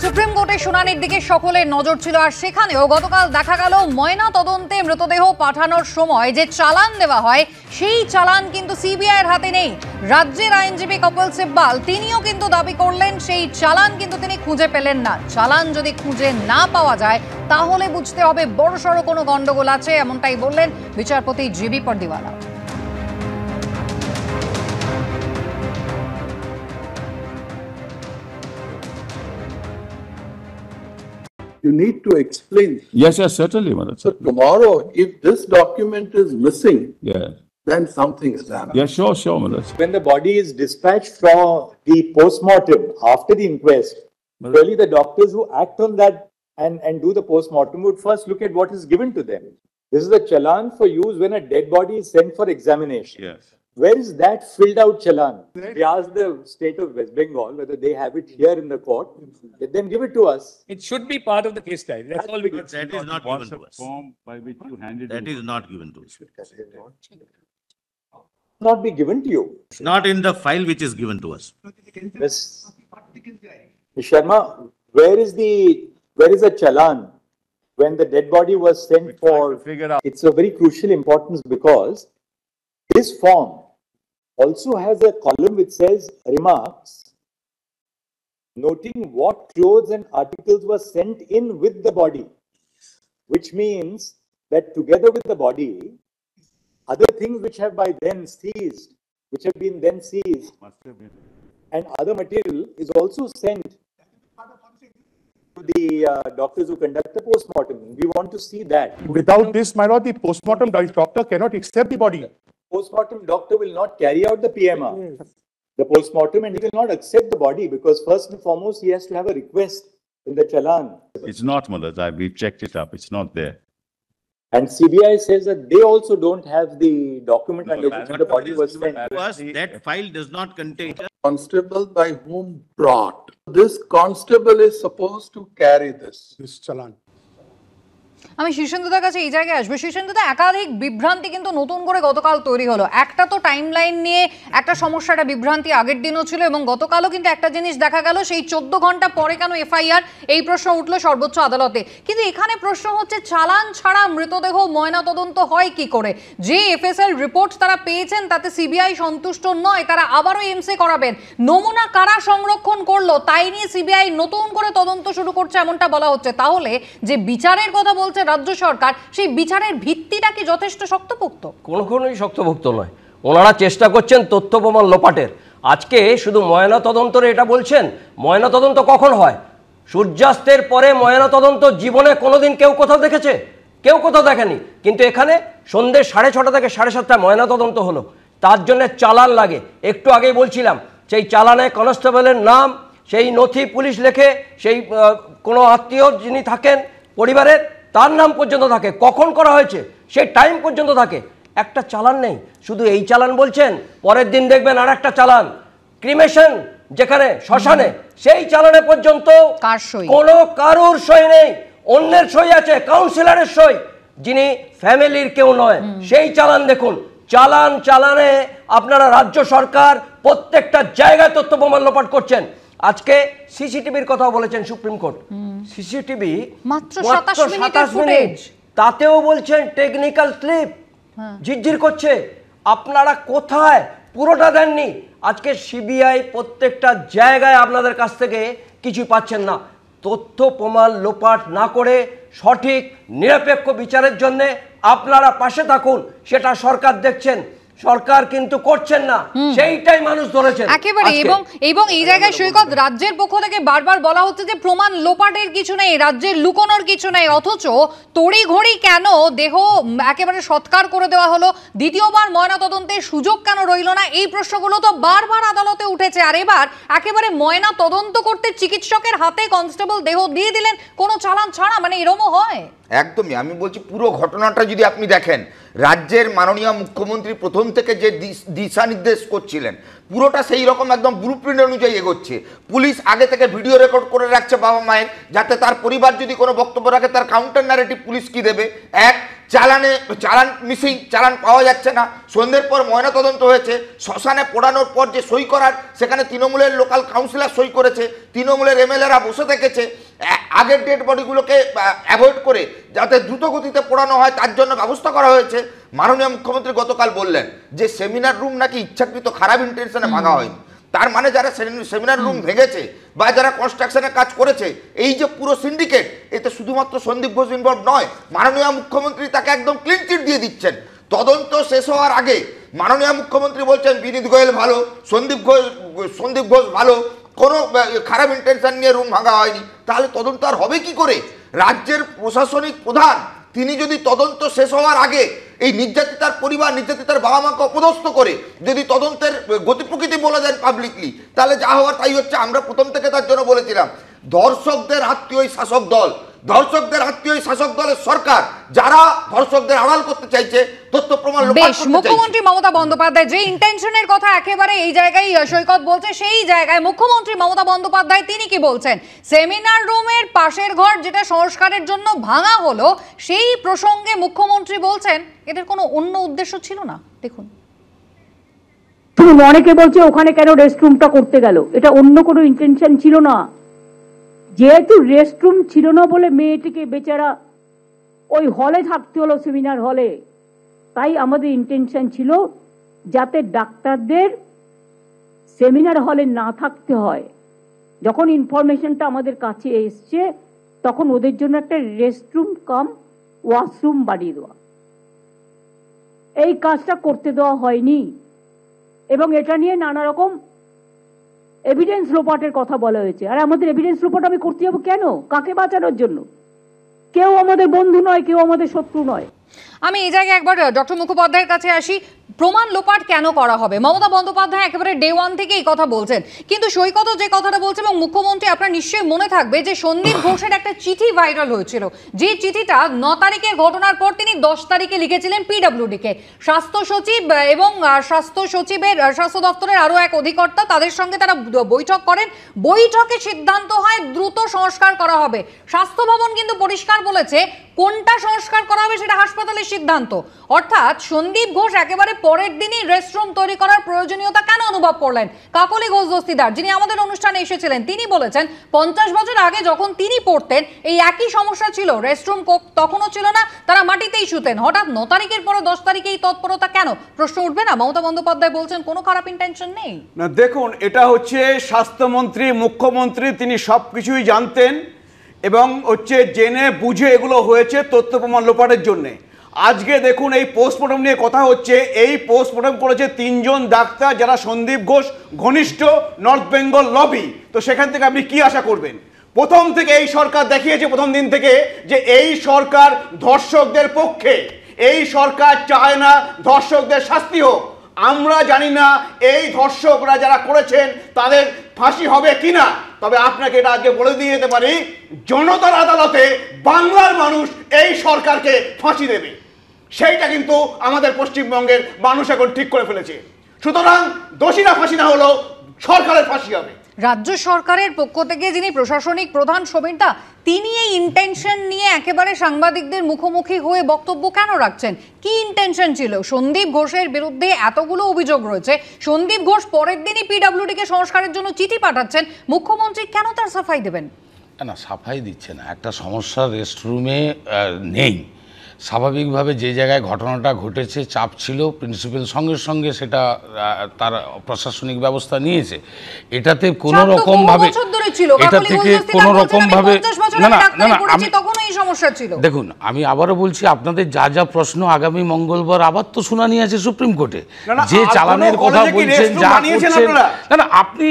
Supreme কোর্টে শুনানির দিকে সকলের নজর ছিল, আর সেখানেও গতকাল দেখা গেল ময়না তদন্তে মৃতদেহ পাঠানোর সময় যে চালান দেওয়া হয় সেই চালান কিন্তু সিবিআই এর হাতে নেই। রাজ্যের আইনজীবী কপিল সিব্বাল তিনিও কিন্তু দাবি করলেন সেই চালান কিন্তু তিনি খুঁজে পেলেন না। চালান যদি খুঁজে না পাওয়া যায় তাহলে বুঝতে হবে বড়সড় কোনো গন্ডগোল আছে, এমনটাই বললেন বিচারপতি GB পর্দিওয়ালা। You need to explain. Yes, certainly, Madam. So tomorrow, if this document is missing, Yeah. then something is happening. Yeah, sure, Madam. When the body is dispatched from the post-mortem after the inquest, really the doctors who act on that and do the post-mortem would first look at what is given to them. This is a challan for use when a dead body is sent for examination. Yes. Where is that filled out challan? We asked the state of West Bengal whether they have it here in the court. Let them give it to us. It should be part of the case diary. That's all we can say. That is not given to us. Form by which you handed That is not given to us. Not be given to you. It's not in the file which is given to us. Ms. Sharma, where is a challan when the dead body was sent for? figure out. It's a very crucial importance because this form also has a column which says remarks, noting what clothes and articles were sent in with the body, which means that together with the body, other things which have by then seized, which have been then seized, and other material is also sent to the doctors who conduct the post-mortem. We want to see that. Without this, my lord, the postmortem doctor cannot accept the body. Post-mortem doctor will not carry out the PMR, the post-mortem, and he will not accept the body because first and foremost, he has to have a request in the challan. It's not, Madam. We checked it up. It's not there. And CBI says that they also don't have the document under which the body was sent. To us, that file does not contain. Constable by whom brought. This constable is supposed to carry this. This challan. আমি শীর্ষেন্দুদার কাছে এই জায়গায় আসবো। শীর্ষেন্দুদা, একাধিক বিভ্রান্তি কিন্তু নতুন করে গতকাল তৈরি হলো। একটা তো টাইম লাইন নিয়ে একটা সমস্যাটা বিভ্রান্তি আগের দিনও ছিল, এবং গতকালও কিন্তু একটা জিনিস দেখা গেল, সেই 14 ঘন্টা পরে কেন এফআইআর, এই প্রশ্ন উঠলো সর্বোচ্চ আদালতে। কিন্তু এখানে প্রশ্ন হচ্ছে চালান ছাড়া মৃতদেহ ময়না তদন্ত হয় কি করে? যে এফএসএল রিপোর্ট তারা পেয়েছেন তাতে সিবিআই সন্তুষ্ট নয়, তারা আবারও এমসে করাবেন। নমুনা কারা সংরক্ষণ করলো তাই নিয়ে সিবিআই নতুন করে তদন্ত শুরু করছে এমনটা বলা হচ্ছে। তাহলে যে বিচারের কথা বলছে রাজ্য সরকার, সেই বিচারের ভিত্তিটা কি যথেষ্ট শক্তপোক্ত? কোনোই শক্তপোক্ত নয়। ওনারা চেষ্টা করছেন তথ্য প্রমাণ লোপাটের। আজকে শুধু ময়না তদন্তরে এটা বলছেন, ময়না তদন্ত কখন হয়? সূর্যাস্তের পরে ময়না তদন্ত জীবনে কোনোদিন কেউ কোথাও দেখেছে? কেউ কোথাও দেখেনি। কিন্তু এখানে সন্ধ্যে 6:30 থেকে 7:30 ময়না তদন্ত হলো। তার জন্য চালান লাগে। একটু আগেই বলছিলাম, সেই চালানে কনস্টেবলের নাম, সেই নথি পুলিশ লেখে, সেই কোনো আত্মীয় যিনি থাকেন পরিবারের তার নাম পর্যন্ত থাকে, কখন করা হয়েছে সেই টাইম পর্যন্ত থাকে। একটা চালান নেই। শুধু এই চালান বলছেন, পরের দিন দেখবেন আর একটা চালান ক্রিমেশন, যেখানে শ্মশানে, সেই চালানে পর্যন্ত কোনো কারোর সই নেই। অন্যের সই আছে, কাউন্সিলরের সই, যিনি ফ্যামিলির কেউ নয়, সেই চালান দেখুন। চালানে আপনারা রাজ্য সরকার প্রত্যেকটা জায়গায় তথ্য প্রমাণ লোপাট করছেন। আজকে সিসিটিভির কথা বলেছেন সুপ্রিম কোর্ট। সিসিটিভি মাত্র 27 মিনিট, তাতেও বলছেন টেকনিক্যাল স্লিপ, ঝিরঝির করছে। আপনারা কোথায়? পুরোটা দেননি। আজকে সিবিআই প্রত্যেকটা জায়গায় আপনাদের কাছ থেকে কিছু পাচ্ছেন না। তথ্য প্রমাণ লোপাট না করে সঠিক নিরপেক্ষ বিচারের জন্য আপনারা পাশে থাকুন, সেটা সরকার দেখছেন। সরকার কিন্তু করছেন না, সেইটাই মানুষ ধরেছেন একেবারে। এবং এই জায়গায় সৈকত, রাজ্যের পক্ষ থেকে বারবার বলা হচ্ছে যে প্রমাণ লোপাটের কিছু নেই, রাজ্যের লুকোনোর কিছু নেই, অথচ তড়িঘড়ি কেন দেহ একেবারে সৎকার করে দেওয়া হলো? দ্বিতীয়বার ময়না তদন্তের সুযোগ কেন রইল না? এই প্রশ্নগুলো তো বারবার আদালতে উঠেছে। আর এবার একেবারে ময়না তদন্ত করতে চিকিৎসকের হাতে কনস্টেবল দেহ দিয়ে দিলেন কোনো চালান ছাড়া, মানে এরমও হয়? একদমই, আমি বলছি পুরো ঘটনাটা যদি আপনি দেখেন, রাজ্যের মাননীয় মুখ্যমন্ত্রী প্রথম থেকে যে দিশা নির্দেশ করছিলেন পুরোটা সেই রকম একদম ব্লুপ্রিন্ট অনুযায়ী এগোচ্ছে। পুলিশ আগে থেকে ভিডিও রেকর্ড করে রাখছে বাবা মায়ের, যাতে তার পরিবার যদি কোনো বক্তব্য রাখে তার কাউন্টার ন্যারেটিভ পুলিশ কি দেবে। এক, চালান মিসিং, চালান পাওয়া যাচ্ছে না। সন্ধ্যের পর ময়নাতদন্ত হয়েছে, শ্মশানে পোড়ানোর পর যে সই করার, সেখানে তৃণমূলের লোকাল কাউন্সিলর সই করেছে, তৃণমূলের এমএলএরা বসে থেকেছে আগের ডেড বডিগুলোকে অ্যাভয়েড করে যাতে দ্রুত গতিতে পোড়ানো হয় তার জন্য ব্যবস্থা করা হয়েছে। মাননীয় মুখ্যমন্ত্রী গতকাল বললেন যে সেমিনার রুম নাকি ইচ্ছাকৃত খারাপ ইন্টেনশনে ভাঙা হয়নি। তার মানে যারা সেমিনার রুম ভেঙেছে বা যারা কনস্ট্রাকশনের কাজ করেছে, এই যে পুরো সিন্ডিকেট, এতে শুধুমাত্র সন্দীপ ঘোষ ইনভলভ নয়। মাননীয় মুখ্যমন্ত্রী তাকে একদম ক্লিন চিট দিয়ে দিচ্ছেন। তদন্ত শেষ হওয়ার আগে মাননীয় মুখ্যমন্ত্রী বলছেন বিনীত গোয়েল ভালো, সন্দীপ ঘোষ ভালো, কোনো খারাপ ইন্টেনশন নিয়ে রুম ভাঙা হয়নি। তাহলে তদন্ত আর হবে কি করে? রাজ্যের প্রশাসনিক প্রধান তিনি যদি তদন্ত শেষ হওয়ার আগে এই নির্যাতিতার পরিবার, নির্যাতিতার বাবা মাকে অপদস্থ করে যদি তদন্তের গতি প্রকৃতি বলে দেন পাবলিকলি, তাহলে যা হওয়ার তাই হচ্ছে। আমরা প্রথম থেকে তার জন্য বলেছিলাম ধর্ষকদের আত্মীয় শাসক দল, ধর্ষকদের আত্মীয় শাসক দলের সরকার, যারা ধর্ষকদের আড়াল করতে চাইছে, তথ্য প্রমাণ লোপাট করতে চাইছে। মুখ্যমন্ত্রী মমতা বন্দ্যোপাধ্যায় যে ইন্টেনশনের কথা একেবারে এই জায়গায় সৈকত বলছে, সেই জায়গায় মুখ্যমন্ত্রী মমতা বন্দ্যোপাধ্যায় তিনি কি বলছেন? সেমিনার রুমের পাশের ঘর যেটা সংস্কারের জন্য ভাঙা হলো, সেই প্রসঙ্গে মুখ্যমন্ত্রী বলছেন এদের কোনো অন্য উদ্দেশ্য ছিল না। দেখুন, অনেকে বলছে ওখানে কেন রেস্টরুমটা করতে গেল, এটা অন্য কোনো ইন্টেনশন ছিল না। যেহেতু রেস্টরুম ছিল না বলে মেয়েটিকে বেচারা ওই হলে থাকতে হলো, সেমিনার হলে, তাই আমাদের ইন্টেনশন ছিল যাতে ডাক্তারদের সেমিনার হলে না থাকতে হয়। যখন ইনফরমেশনটা আমাদের কাছে এসছে তখন ওদের জন্য একটা রেস্টরুম কাম ওয়াশরুম বানিয়ে দেওয়া, এই কাজটা করতে দেওয়া হয়নি। এবং এটা নিয়ে নানা রকম এভিডেন্স লোপাটের কথা বলা হয়েছে। আর আমাদের এভিডেন্স লোপাট আমি করতে যাবো কেন? কাকে বাঁচানোর জন্য? কেউ আমাদের বন্ধু নয়, কেউ আমাদের শত্রু নয়। আমি এই জায়গায় একবার ডক্টর মুখোপাধ্যায়ের কাছে আসি। প্রমাণ লোপাট কেন করা হবে? মমতা বন্দ্যোপাধ্যায় একেবারে ডে ওয়ান থেকে এই কথা বলছেন, কিন্তু সৈকত যে কথাটা বলছে এবং মুখ্যমন্ত্রী, আপনার নিশ্চয়ই মনে থাকবে যে সন্দীপ ঘোষের একটা চিঠি ভাইরাল হয়েছিল, যে চিঠিটা 9 তারিখের ঘটনার পর তিনি 10 তারিখে লিখেছিলেন পিডব্লিউডিকে। স্বাস্থ্য সচিব এবং স্বাস্থ্য দপ্তরের আরো এক অধিকর্তা, তাদের সঙ্গে তারা বৈঠক করেন। বৈঠকে সিদ্ধান্ত হয় দ্রুত সংস্কার করা হবে। স্বাস্থ্য ভবন কিন্তু পরিষ্কার বলেছে কোনটা সংস্কার করা হবে সেটা হাসপাতালের সিদ্ধান্ত। অর্থাৎ সন্দীপ ঘোষ একেবারে পরের দিনই রেস্টরুম তৈরি করার প্রয়োজনীয়তা কেন অনুভব করলেন? কাকলি ঘোষ দস্তিদার, যিনি আমাদের অনুষ্ঠানে এসেছিলেন, তিনি বলেছেন 50 বছর আগে যখন তিনি পড়তেন এই একই সমস্যা ছিল, রেস্টরুম তখনও ছিল না, তারা মাটিতেই শুতেন। হঠাৎ 9 তারিখের পরে 10 তারিখে এই তৎপরতা কেন? প্রশ্ন উঠবে না? মমতা বন্দ্যোপাধ্যায় বলছেন কোনো খারাপ ইন্টেনশন নেই। না, দেখুন, এটা হচ্ছে স্বাস্থ্যমন্ত্রী, মুখ্যমন্ত্রী, তিনি সবকিছুই জানতেন এবং হচ্ছে জেনে বুঝে এগুলো হয়েছে তথ্য প্রমাণ লোপাটের জন্যে। আজকে দেখুন এই পোস্টমর্টম নিয়ে কথা হচ্ছে। এই পোস্টমর্টম করেছে 3 জন ডাক্তার যারা সন্দীপ ঘোষ ঘনিষ্ঠ, নর্থ বেঙ্গল লবি। তো সেখান থেকে আপনি কি আশা করবেন? প্রথম থেকে এই সরকার দেখিয়েছে, প্রথম দিন থেকে, যে এই সরকার ধর্ষকদের পক্ষে। এই সরকার চায় না ধর্ষকদের শাস্তি হোক। আমরা জানি না এই ধর্ষকরা যারা করেছেন তাদের ফাঁসি হবে কিনা, তবে আপনাকে এটা আজকে বলে দিয়ে যেতে পারি, জনতার আদালতে বাংলার মানুষ এই সরকারকে ফাঁসি দেবে। সেইটা কিন্তু আমাদের পশ্চিমবঙ্গের মানুষ এখন ঠিক করে ফেলেছে। সুতরাং দোষীরা ফাঁসি না হলেও সরকারের ফাঁসি হবে। রাজ্য সরকারের পক্ষ থেকে যিনি প্রশাসনিক প্রধান সমীর দা, তিনি এই ইন্টেনশন নিয়ে একেবারে সাংবাদিকদের মুখোমুখি হয়ে বক্তব্য কেন রাখছেন? কি ইন্টেনশন ছিল? সন্দীপ ঘোষের বিরুদ্ধে এতগুলো অভিযোগ রয়েছে, সন্দীপ ঘোষ পরের দিনই পিডব্লিউডিকে সংস্কারের জন্য চিঠি পাঠাচ্ছেন, মুখ্যমন্ত্রী কেন তার সাফাই দেবেন? না, সাফাই দিচ্ছে না। একটা সমস্যা রেস্টরুমে নেই। স্বাভাবিকভাবে যে জায়গায় ঘটনাটা ঘটেছে চাপ ছিল, প্রিন্সিপাল সঙ্গে সঙ্গে সেটা তার প্রশাসনিক ব্যবস্থা নিয়েছে। এটাতে কোনো রকমভাবে এটা থেকে কোনো রকমভাবে না না না না আমি দেখুন, আমি আবারও বলছি, আপনাদের যা যা প্রশ্ন আগামী মঙ্গলবার আবার তো শুনানি আছে সুপ্রিম কোর্টে। যে চালানের কথা বলছেন, যা করছেন, না না আপনি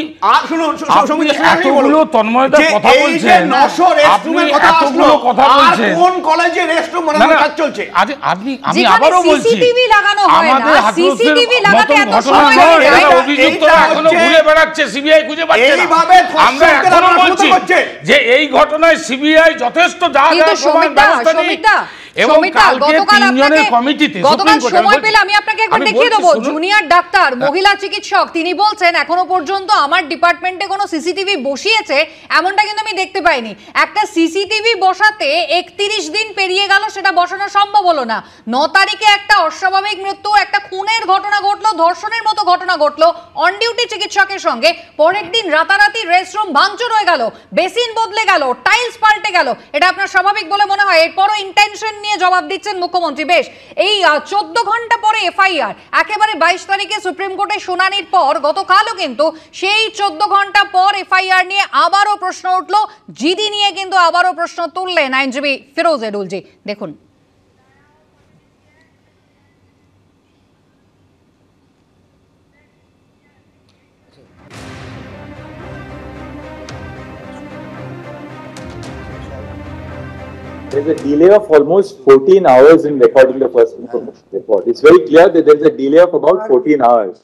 এতগুলো তন্ময়তার কথা বলছেন, আপনি এতগুলো কথা বলছেন, কোন কলেজে রেস্টরুম বানানোর কাজ চলছে? আমি আবারও বলছি, আমাদের হাতুড়ির মতন ঘটনা নয়, এটা অভিযুক্তরা এখনো ঘুরে বেড়াচ্ছে, সিবিআই খুঁজে পাচ্ছে না। আমরা এখনো বলছি যে এই ঘটনায় সিবিআই যথেষ্ট যা কিন্তু সমিতা এবং কালকে তিনজনের কমিটিতে গতকাল সময় পেলে আমি আপনাকে একবার দেখিয়ে দেবো, জুনিয়র ডাক্তার মহিলা চিকিৎসক তিনি বলছেন এখনো পর্যন্ত আমার ডিপার্টমেন্টে কোনো সিসিটিভি বসিয়েছে এমনটা কিন্তু আমি দেখতে পাইনি। একটা সিসিটিভি বসাতে 31 দিন পেরিয়ে গেল, সেটা বসানো সম্ভব হলো না। 9 তারিখে একটা অস্বাভাবিক মৃত্যু, একটা খুনের ঘটনা ঘটলো, ধর্ষণের মতো ঘটনা ঘটলো অন ডিউটি চিকিৎসকের সঙ্গে। পরের দিন রাতারাতি রেস্টরুম ভাঙচুর হয়ে গেল, বেসিন বদলে গেল, টাইলস পাল্টে গেল। এটা আপনার স্বাভাবিক বলে মনে হয়? এরপরও ইন্টেনশন নিয়ে জবাব দিচ্ছেন মুখ্যমন্ত্রী। বেশ, এই 14 ঘন্টা পরে এফআইআর, একেবারে 22 তারিখে সুপ্রিম কোর্টে শুনানির পর গতকালও কিন্তু সেই 14 ঘন্টা পর এফআইআর নিয়ে আবারও প্রশ্ন উঠলো, জিডি নিয়ে কিন্তু আবারও প্রশ্ন তুললেন আইনজীবী ফিরোজ এডুলজি। দেখুন। There's a delay of almost 14 hours in recording the first information report. It's very clear that there's a delay of about 14 hours.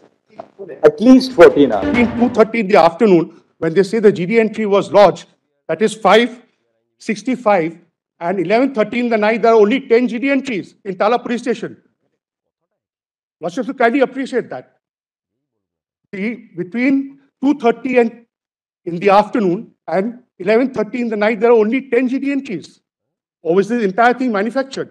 At least 14 hours. Between 2:30 in the afternoon, when they say the GD entry was lodged, that is 5:65, and 11:30 in the night, there are only 10 GD entries in Tala police station. One should kindly appreciate that. Between 2:30 and in the afternoon and 11:30 in the night, there are only 10 GD entries. Or was this entire thing manufactured?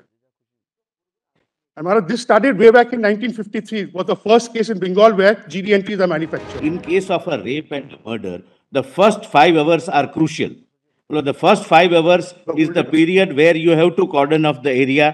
And Maharaj, this started way back in 1953. It was the first case in Bengal where GD entries are manufactured. In case of a rape and murder, the first 5 hours are crucial. Well, the first 5 hours is the period where you have to cordon off the area.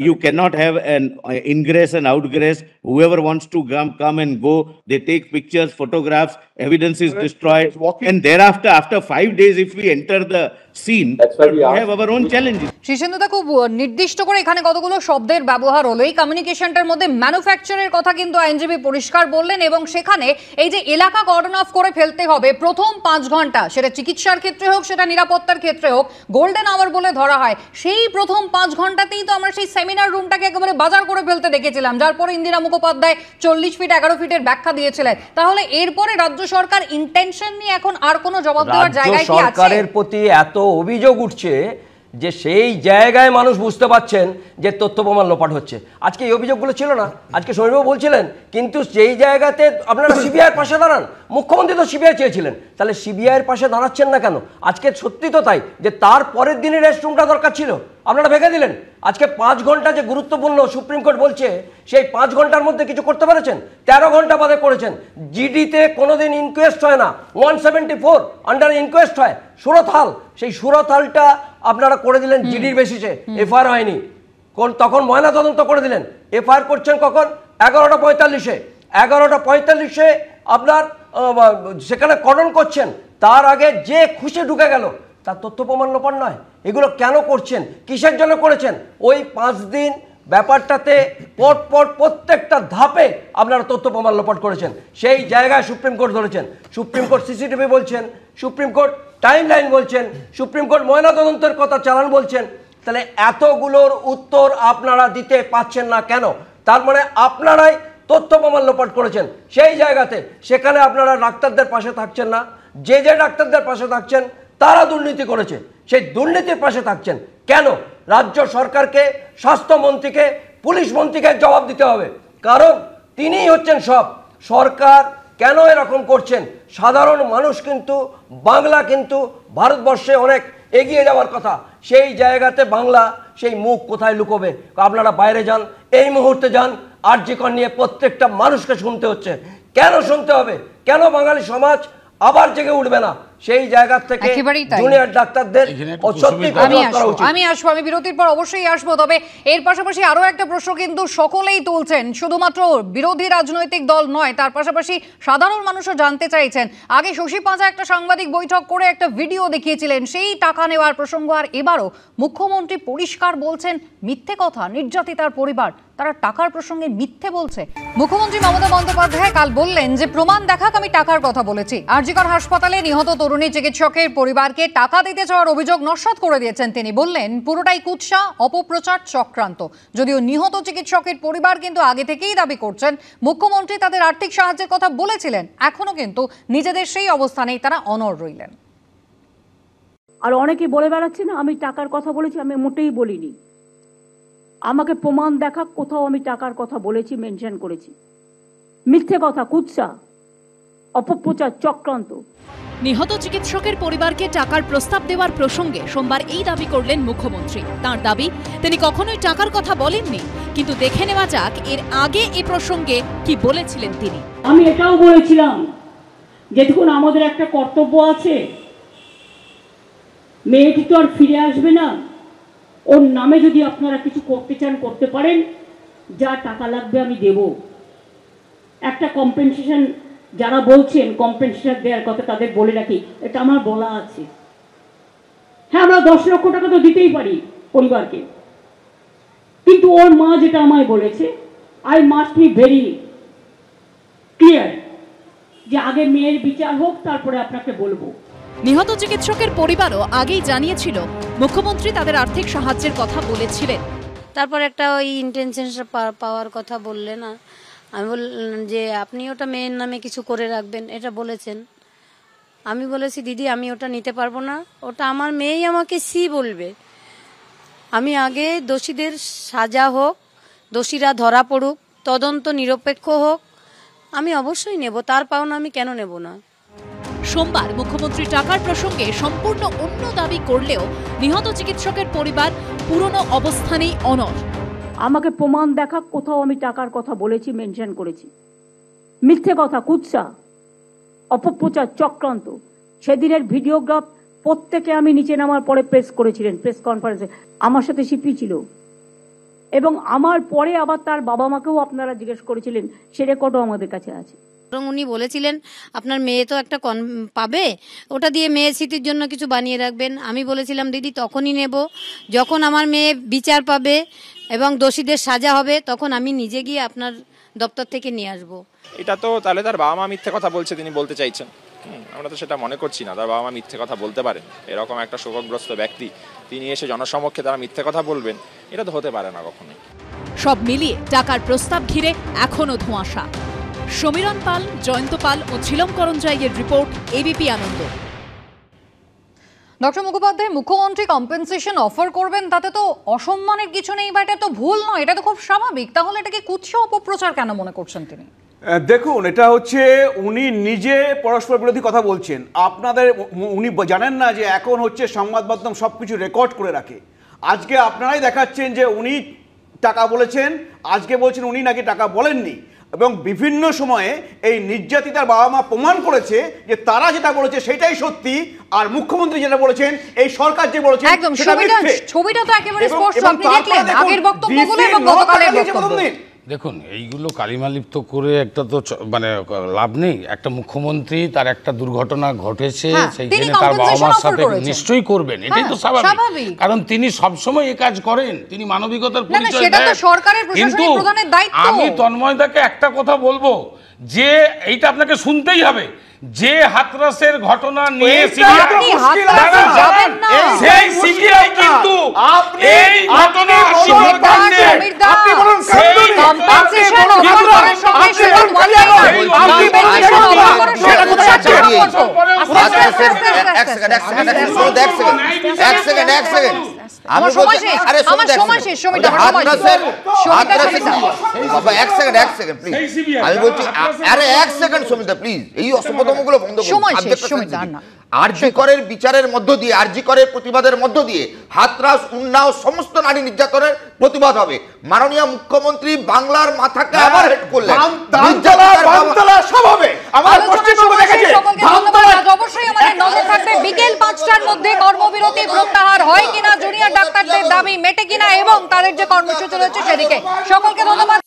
You cannot have an ingress and outgress. Whoever wants to come and go, they take pictures, photographs, evidence is destroyed. And thereafter, after 5 days, if we enter the scene, we have our own challenges. শীর্ষেন্দুদা, খুব নির্দিষ্ট করে এখানে কতগুলো শব্দের ব্যবহার হলো। এই কমিউনিকেশনটার মধ্যে ম্যানুফ্যাকচারের কথা কিন্তু আইনজীবী পরিষ্কার বললেন, এবং সেখানে এই যে এলাকা কর্ডন অফ করে ফেলতে হবে প্রথম 5 ঘন্টা, সেটা চিকিৎসার ক্ষেত্রে হোক, সেটা নিরাপত্তার ক্ষেত্রে হোক, গোল্ডেন আওয়ার বলে ধরা হয়। সেই প্রথম 5 ঘন্টাতেই তো আমরা সেই সেমিনার রুমটাকে একেবারে বাজার করে ফেলতে দেখেছিলাম, যার পরে ইন্দিরা মুখোপাধ্যায় 40 ফিট 11 ফিটের ব্যাখ্যা দিয়েছিলেন। তাহলে এরপরে রাজ্য সরকার ইন্টেনশন নিয়ে এখন আর কোনো জবাব দেওয়ার জায়গায় কি আছে? সরকারের প্রতি এত অভিযোগ উঠছে যে সেই জায়গায় মানুষ বুঝতে পাচ্ছেন যে তথ্য প্রমাণ লোপাট হচ্ছে। আজকে এই অভিযোগগুলো ছিল না, আজকে সমীরবাবু বলছিলেন, কিন্তু সেই জায়গাতে আপনারা সিবিআইয়ের পাশে দাঁড়ান। মুখ্যমন্ত্রী তো সিবিআই চেয়েছিলেন, তাহলে সিবিআইয়ের পাশে দাঁড়াচ্ছেন না কেন? আজকে সত্যি তো তাই যে তার পরের দিনই রেস্টরুমটা দরকার ছিল, আপনারা ভেঙে দিলেন। আজকে 5 ঘন্টা যে গুরুত্বপূর্ণ সুপ্রিম কোর্ট বলছে, সেই 5 ঘন্টার মধ্যে কিছু করতে পেরেছেন? 13 ঘন্টা বাদে করেছেন। জিডিতে কোনোদিন ইনকোয়েস্ট হয় না, 174 আন্ডার ইনকোয়েস্ট হয়। সুরতহাল, সেই সুরতহালটা আপনারা করে দিলেন জিডির বেসিসে, এফআইআর হয়নি। তখন ময়না তদন্ত করে দিলেন। এফআইআর করছেন কখন? 11:45-এ। 11:45-এ আপনার সেখানে কর্ডন করছেন, তার আগে যে খুশি ঢুকে গেল, তার তথ্য প্রমাণ লোপাট নয়? এগুলো কেন করছেন? কিসের জন্য করেছেন? ওই 5 দিন ব্যাপারটাতে পরপর প্রত্যেকটা ধাপে আপনারা তথ্য প্রমাণ লোপাট করেছেন। সেই জায়গায় সুপ্রিম কোর্ট ধরেছেন, সুপ্রিম কোর্ট সিসিটিভি বলছেন, সুপ্রিম কোর্ট টাইম লাইন বলছেন, সুপ্রিম কোর্ট ময়নাতদন্তের কথা চালান বলছেন। তাহলে এতগুলোর উত্তর আপনারা দিতে পারছেন না কেন? তার মানে আপনারাই তথ্য প্রমাণ লোপাট করেছেন সেই জায়গাতে। সেখানে আপনারা ডাক্তারদের পাশে থাকছেন না, যে ডাক্তারদের পাশে থাকছেন তারা দুর্নীতি করেছে, সেই দুর্নীতির পাশে থাকছেন কেন? রাজ্য সরকারকে, স্বাস্থ্যমন্ত্রীকে, পুলিশ মন্ত্রীকে জবাব দিতে হবে, কারণ তিনিই হচ্ছেন সব। সরকার কেন এরকম করছেন? সাধারণ মানুষ কিন্তু, বাংলা কিন্তু ভারতবর্ষে অনেক এগিয়ে যাওয়ার কথা, সেই জায়গাতে বাংলা সেই মুখ কোথায় লুকোবে? আপনারা বাইরে যান, এই মুহূর্তে যান, আরজি কর নিয়ে প্রত্যেকটা মানুষকে শুনতে হচ্ছে। কেন শুনতে হবে? কেন বাঙালি সমাজ আবার জেগে উঠবে না? সেই জায়গা থেকে জুনিয়র ডাক্তারদের আমি আসবো, আমি বিরতির পর অবশ্যই আসবো। তবে এর পাশাপাশি আরো একটা প্রশ্ন কিন্তু সকলেই তুলছেন, শুধুমাত্র বিরোধী রাজনৈতিক দল নয়, তার পাশাপাশি সাধারণ মানুষও জানতে চাইছেন। আগে শশী পাঁজা একটা সাংবাদিক বৈঠক করে একটা ভিডিও দেখিয়েছিলেন, সেই টাকা নেওয়ার প্রসঙ্গ। আর এবারও মুখ্যমন্ত্রী পরিষ্কার বলছেন মিথ্যে কথা, নির্যাতিতার পরিবার তারা টাকার প্রসঙ্গে মিথ্যে বলছে। মুখ্যমন্ত্রী মমতা বন্দ্যোপাধ্যায় কাল বললেন যে প্রমাণ দেখাক আমি টাকার কথা বলেছি। আরজি কর হাসপাতালে নিহত তরুণী চিকিৎসকের পরিবারকে টাকা দিতে চাওয়ার অভিযোগ নস্যাৎ করে দিয়েছেন তিনি। বললেন পুরোটাই কুৎসা, অপপ্রচার, চক্রান্ত। যদিও নিহত চিকিৎসকের পরিবার কিন্তু আগে থেকেই দাবি করছেন মুখ্যমন্ত্রী তাদের আর্থিক সাহায্যের কথা বলেছিলেন, এখনো কিন্তু নিজেদের সেই অবস্থানেই তারা অনড় রইলেন। আর অনেকে বলে বেড়াচ্ছে না আমি টাকার কথা বলেছি, আমি মোটেই বলিনি। আমাকে প্রমাণ দেখা কোথাও আমি টাকার কথা বলেছি, মেনশন করেছি। মিথ্যে কথা, কুৎসা, অপপ্রচার, চক্রান্ত। নিহত চিকিৎসকের পরিবারকে টাকার প্রস্তাব দেওয়ার প্রসঙ্গে সোমবার এই দাবি করলেন মুখ্যমন্ত্রী। তার দাবি, তিনি কখনোই টাকার কথা বলেননি, কিন্তু দেখে নেওয়া যাক এর আগে এ প্রসঙ্গে কি বলেছিলেন তিনি। আমি এটাও বলেছিলাম যে দেখুন, আমাদের একটা কর্তব্য আছে, মেয়েটি তো আর ফিরে আসবে না, ওর নামে যদি আপনারা কিছু করতে চান করতে পারেন, যা টাকা লাগবে আমি দেব। একটা কম্পেনসেশন, যারা বলছেন কম্পেনসেশন দেওয়ার কথা তাদের বলে রাখি, এটা আমার বলা আছে। হ্যাঁ, আমরা 10 লক্ষ টাকা তো দিতেই পারি পরিবারকে, কিন্তু ওর মা যেটা আমায় বলেছে, I must be very clear যে আগে মেয়ের বিচার হোক, তারপরে আপনাকে বলবো। নিহত চিকিৎসকের পরিবারও আগেই জানিয়েছিল মুখ্যমন্ত্রী তাদের আর্থিক সাহায্যের কথা বলেছিলেন। তারপর একটা ওই ইন্টেনশন পাওয়ার কথা বললেন, আমি বললাম যে আপনি ওটা মেয়ের নামে কিছু করে রাখবেন, এটা বলেছেন। আমি বলেছি দিদি আমি ওটা নিতে পারবো না, ওটা আমার মেয়েই আমাকে সি বলবে। আমি আগে দোষীদের সাজা হোক, দোষীরা ধরা পড়ুক, তদন্ত নিরপেক্ষ হোক, আমি অবশ্যই নেব, তার পাওনা আমি কেন নেব না। সোমবার মুখ্যমন্ত্রী টাকার প্রসঙ্গে সম্পূর্ণ অন্য দাবি করলেও নিহত চিকিৎসকের পরিবার পুরনো অবস্থানেই অনড়। আমাকে প্রমাণ দেখা কোথাও আমি টাকার কথা বলেছি, মেনশন করেছি। মিথ্যে কথা, কুৎসা, অপপ্রচার, চক্রান্ত। সেদিনের ভিডিওগ্রাফ প্রত্যেকে আমি নিচে নামার পরে প্রেস করেছিলেন, প্রেস কনফারেন্সে আমার সাথে সিপি ছিল, এবং আমার পরে আবার তার বাবা মাকেও আপনারা জিজ্ঞেস করেছিলেন, সে রেকর্ডও আমাদের কাছে আছে। উনি বলেছিলেন আপনার মেয়ে তো একটা পাবে, ওটা দিয়ে মেয়ের স্মৃতির জন্য কিছু বানিয়ে রাখবেন। আমি বলেছিলাম দিদি তখনই নেব যখন আমার মেয়ে বিচার পাবে এবং দোষীদের সাজা হবে, তখন আমি নিজে গিয়ে আপনার দপ্তর থেকে নিয়ে আসবো। এটা তো তাহলে তার বাবা মা মিথ্যে কথা বলছে তিনি বলতে চাইছেন। আমরা তো সেটা মনে করছি না, তার বাবা মা মিথ্যে কথা বলতে পারেন। এরকম একটা শোকগ্রস্ত ব্যক্তি তিনি এসে জনসমক্ষে তারা মিথ্যে কথা বলবেন, এটা তো হতে পারে না কখনোই। সব মিলিয়ে টাকার প্রস্তাব ঘিরে এখনো ধোঁয়াশা। সমীরণ পাল, জয়ন্ত পাল ও ঝিলম করঞ্জাইয়ের রিপোর্ট, এবিপি আনন্দ। ডক্টর মুখোপাধ্যায়, মুখ্যমন্ত্রী কম্পেনসেশন অফার করবেন, তাতে তো অসম্মানের কিছু নেই, বা এটা তো ভুল নয়, এটা তো খুব স্বাভাবিক। তাহলে এটাকে কুৎসা অপপ্রচার কেন মনে করছেন তিনি? দেখুন, এটা হচ্ছে উনি নিজে পরস্পর বিরোধী কথা বলছেন। আপনাদের উনি জানেন না যে এখন হচ্ছে সংবাদ মাধ্যম সবকিছু রেকর্ড করে রাখে। আজকে আপনারাই দেখাচ্ছেন যে উনি টাকা বলেছেন, আজকে বলছেন উনি নাকি টাকা বলেননি, এবং বিভিন্ন সময়ে এই নির্যাতিতার বাবা মা প্রমাণ করেছে যে তারা যেটা বলেছে সেটাই সত্যি, আর মুখ্যমন্ত্রী যেটা বলেছেন, এই সরকার যে বলেছে একদম ছবিটা তো একেবারে স্পষ্ট। আপনি দেখলেন আগের বক্তব্যগুলো এবং গতকালের বক্তব্য। দেখুন, এইগুলো কালিমালিপ্ত করে একটা তো মানে লাভ নেই। একটা মুখ্যমন্ত্রী, তার একটা দুর্ঘটনা ঘটেছে, সেইখানে তার বাবা মার সাথে নিশ্চয়ই করবেন, এটাই তো স্বাভাবিক, কারণ তিনি সবসময় এই কাজ করেন, তিনি মানবিকতার পরিচয় দেন। কিন্তু আমি তন্ময়দাকে একটা কথা বলবো, যে এইটা আপনাকে শুনতেই হবে, যে হাতরাসের ঘটনা নিয়ে সেই সিবিআই কিন্তু এই ঘটনা আরজিকরের বিচারের মধ্য দিয়ে, আরজিকরের প্রতিবাদের মধ্য দিয়ে হাতরাস, উন্নাও সমস্ত নারী নির্যাতনের প্রতিবাদ হবে। মাননীয় মুখ্যমন্ত্রী বাংলার মাথাকে আবার হেড করলেন। অবশ্যই আমাদের নজর থাকবে বিকেল 5টার মধ্যে কর্মবিরতি প্রত্যাহার হয় কিনা, জুনিয়র ডাক্তারদের দাবি মেটে কিনা, এবং তাদের যে কর্মসূচি রয়েছে সেদিকে। সকলকে ধন্যবাদ।